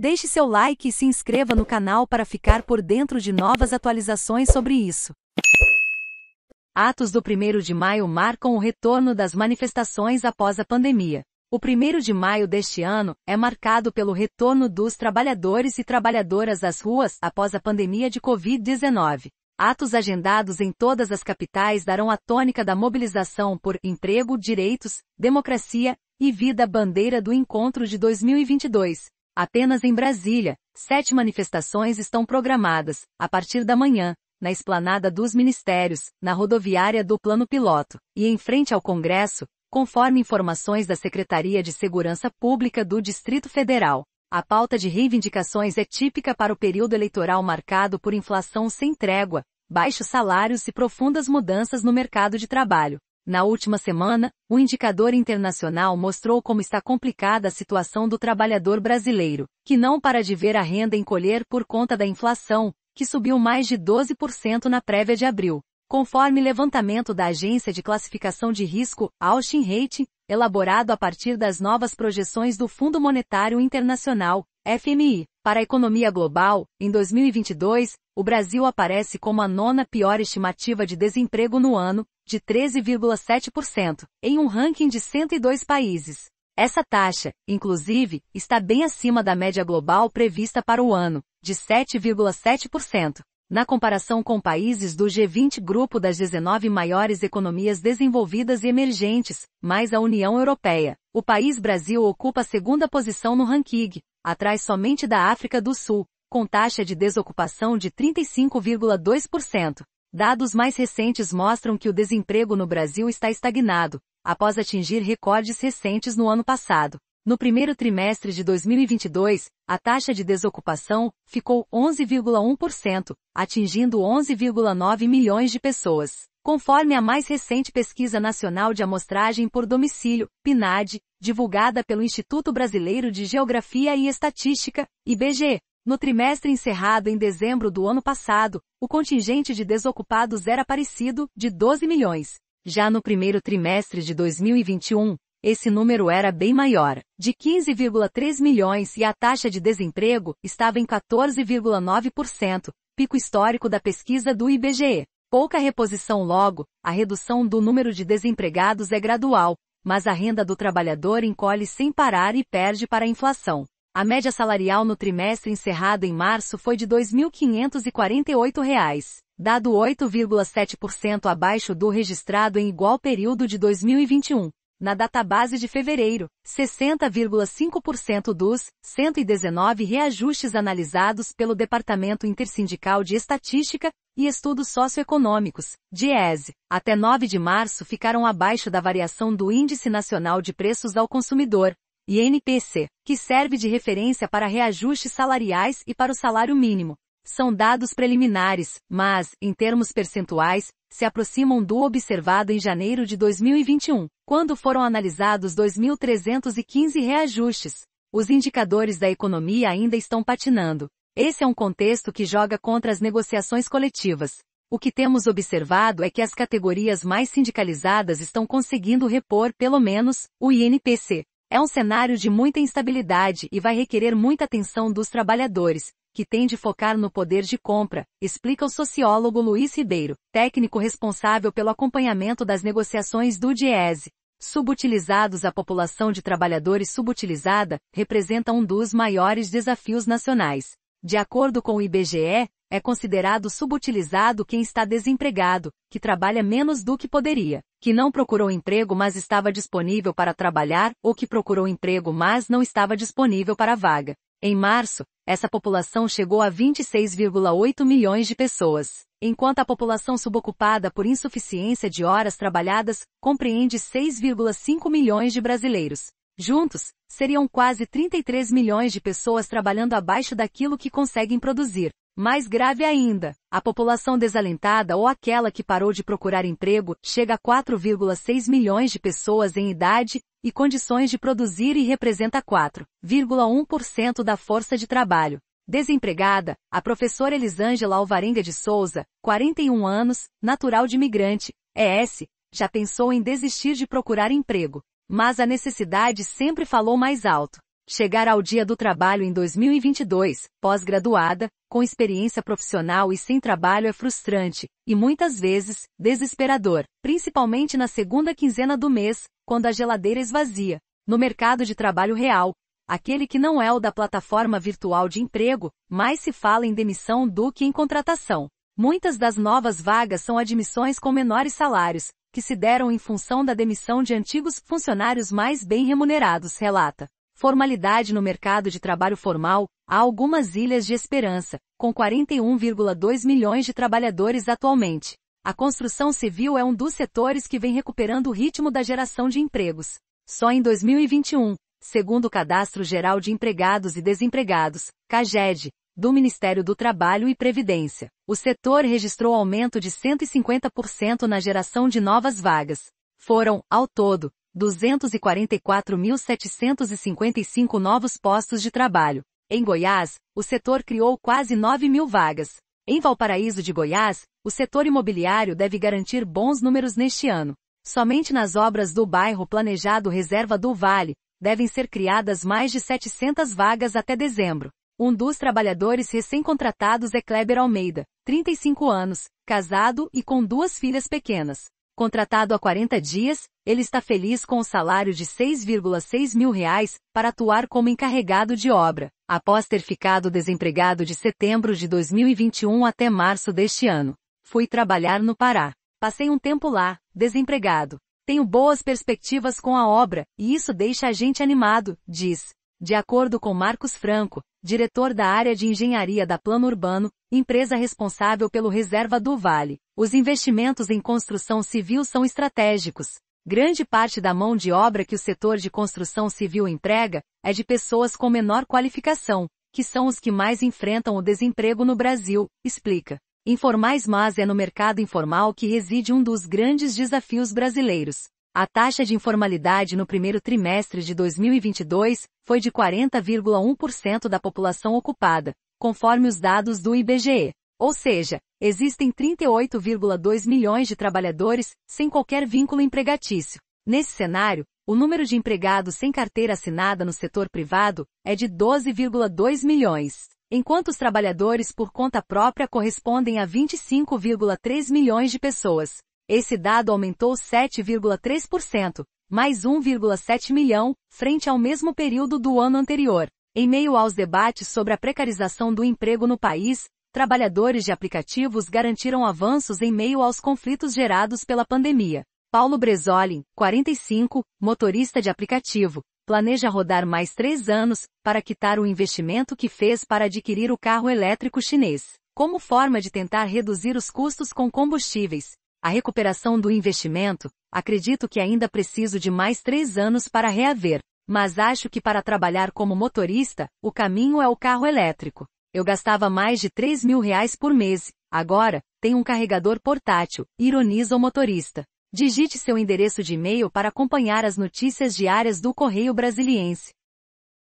Deixe seu like e se inscreva no canal para ficar por dentro de novas atualizações sobre isso. Atos do 1º de maio marcam o retorno das manifestações após a pandemia. O 1º de maio deste ano é marcado pelo retorno dos trabalhadores e trabalhadoras às ruas após a pandemia de Covid-19. Atos agendados em todas as capitais darão a tônica da mobilização por emprego, direitos, democracia e vida, bandeira do encontro de 2022. Apenas em Brasília, 7 manifestações estão programadas, a partir da manhã, na Esplanada dos Ministérios, na rodoviária do Plano Piloto, e em frente ao Congresso, conforme informações da Secretaria de Segurança Pública do Distrito Federal. A pauta de reivindicações é típica para o período eleitoral marcado por inflação sem trégua, baixos salários e profundas mudanças no mercado de trabalho. Na última semana, o indicador internacional mostrou como está complicada a situação do trabalhador brasileiro, que não para de ver a renda encolher por conta da inflação, que subiu mais de 12% na prévia de abril. Conforme levantamento da Agência de Classificação de Risco, Austin Rating, elaborado a partir das novas projeções do Fundo Monetário Internacional, FMI, para a economia global, em 2022, o Brasil aparece como a 9ª pior estimativa de desemprego no ano, de 13,7%, em um ranking de 102 países. Essa taxa, inclusive, está bem acima da média global prevista para o ano, de 7,7%. Na comparação com países do G20, grupo das 19 maiores economias desenvolvidas e emergentes, mais a União Europeia, o país Brasil ocupa a 2ª posição no ranking, atrás somente da África do Sul, com taxa de desocupação de 35,2%. Dados mais recentes mostram que o desemprego no Brasil está estagnado, após atingir recordes recentes no ano passado. No primeiro trimestre de 2022, a taxa de desocupação ficou 11,1%, atingindo 11,9 milhões de pessoas. Conforme a mais recente Pesquisa Nacional de Amostragem por Domicílio, PNAD, divulgada pelo Instituto Brasileiro de Geografia e Estatística, IBGE. No trimestre encerrado em dezembro do ano passado, o contingente de desocupados era parecido, de 12 milhões. Já no primeiro trimestre de 2021, esse número era bem maior, de 15,3 milhões e a taxa de desemprego estava em 14,9%, pico histórico da pesquisa do IBGE. Pouca reposição logo, a redução do número de desempregados é gradual, mas a renda do trabalhador encolhe sem parar e perde para a inflação. A média salarial no trimestre encerrado em março foi de R$ 2.548, dado 8,7% abaixo do registrado em igual período de 2021. Na database de fevereiro, 60,5% dos 119 reajustes analisados pelo Departamento Intersindical de Estatística e Estudos Socioeconômicos, DIESE, até 9 de março ficaram abaixo da variação do Índice Nacional de Preços ao Consumidor, INPC, que serve de referência para reajustes salariais e para o salário mínimo. São dados preliminares, mas, em termos percentuais, se aproximam do observado em janeiro de 2021, quando foram analisados 2.315 reajustes. Os indicadores da economia ainda estão patinando. Esse é um contexto que joga contra as negociações coletivas. O que temos observado é que as categorias mais sindicalizadas estão conseguindo repor, pelo menos, o INPC. É um cenário de muita instabilidade e vai requerer muita atenção dos trabalhadores, que tem de focar no poder de compra, explica o sociólogo Luiz Ribeiro, técnico responsável pelo acompanhamento das negociações do DIESE. Subutilizados. A população de trabalhadores subutilizada representa um dos maiores desafios nacionais. De acordo com o IBGE, é considerado subutilizado quem está desempregado, que trabalha menos do que poderia, que não procurou emprego mas estava disponível para trabalhar, ou que procurou emprego mas não estava disponível para a vaga. Em março, essa população chegou a 26,8 milhões de pessoas, enquanto a população subocupada por insuficiência de horas trabalhadas compreende 6,5 milhões de brasileiros. Juntos, seriam quase 33 milhões de pessoas trabalhando abaixo daquilo que conseguem produzir. Mais grave ainda, a população desalentada ou aquela que parou de procurar emprego chega a 4,6 milhões de pessoas em idade e condições de produzir e representa 4,1% da força de trabalho. Desempregada, a professora Elisângela Alvarenga de Souza, 41 anos, natural de imigrante, ES, já pensou em desistir de procurar emprego. Mas a necessidade sempre falou mais alto. Chegar ao dia do trabalho em 2022, pós-graduada, com experiência profissional e sem trabalho é frustrante, e muitas vezes, desesperador, principalmente na segunda quinzena do mês, quando a geladeira esvazia. No mercado de trabalho real, aquele que não é o da plataforma virtual de emprego, mais se fala em demissão do que em contratação. Muitas das novas vagas são admissões com menores salários, que se deram em função da demissão de antigos funcionários mais bem remunerados, relata. Formalidade no mercado de trabalho formal, há algumas ilhas de esperança, com 41,2 milhões de trabalhadores atualmente. A construção civil é um dos setores que vem recuperando o ritmo da geração de empregos. Só em 2021, segundo o Cadastro Geral de Empregados e Desempregados, CAGED, do Ministério do Trabalho e Previdência, o setor registrou aumento de 150% na geração de novas vagas. Foram, ao todo, 244.755 novos postos de trabalho. Em Goiás, o setor criou quase 9.000 vagas. Em Valparaíso de Goiás, o setor imobiliário deve garantir bons números neste ano. Somente nas obras do bairro planejado Reserva do Vale, devem ser criadas mais de 700 vagas até dezembro. Um dos trabalhadores recém-contratados é Kleber Almeida, 35 anos, casado e com 2 filhas pequenas. Contratado há 40 dias, ele está feliz com o salário de R$6,6 mil para atuar como encarregado de obra, após ter ficado desempregado de setembro de 2021 até março deste ano. Fui trabalhar no Pará. Passei um tempo lá, desempregado. Tenho boas perspectivas com a obra, e isso deixa a gente animado, diz. De acordo com Marcos Franco, diretor da área de engenharia da Plano Urbano, empresa responsável pelo Reserva do Vale, os investimentos em construção civil são estratégicos. Grande parte da mão de obra que o setor de construção civil emprega é de pessoas com menor qualificação, que são os que mais enfrentam o desemprego no Brasil, explica. Informais, mas é no mercado informal que reside um dos grandes desafios brasileiros. A taxa de informalidade no primeiro trimestre de 2022 foi de 40,1% da população ocupada, conforme os dados do IBGE. Ou seja, existem 38,2 milhões de trabalhadores sem qualquer vínculo empregatício. Nesse cenário, o número de empregados sem carteira assinada no setor privado é de 12,2 milhões, enquanto os trabalhadores por conta própria correspondem a 25,3 milhões de pessoas. Esse dado aumentou 7,3%, mais 1,7 milhão, frente ao mesmo período do ano anterior. Em meio aos debates sobre a precarização do emprego no país, trabalhadores de aplicativos garantiram avanços em meio aos conflitos gerados pela pandemia. Paulo Bresolin, 45, motorista de aplicativo, planeja rodar mais 3 anos para quitar o investimento que fez para adquirir o carro elétrico chinês. Como forma de tentar reduzir os custos com combustíveis, a recuperação do investimento, acredito que ainda preciso de mais 3 anos para reaver, mas acho que para trabalhar como motorista, o caminho é o carro elétrico. Eu gastava mais de R$3.000 por mês, agora, tenho um carregador portátil, ironiza o motorista. Digite seu endereço de e-mail para acompanhar as notícias diárias do Correio Brasiliense.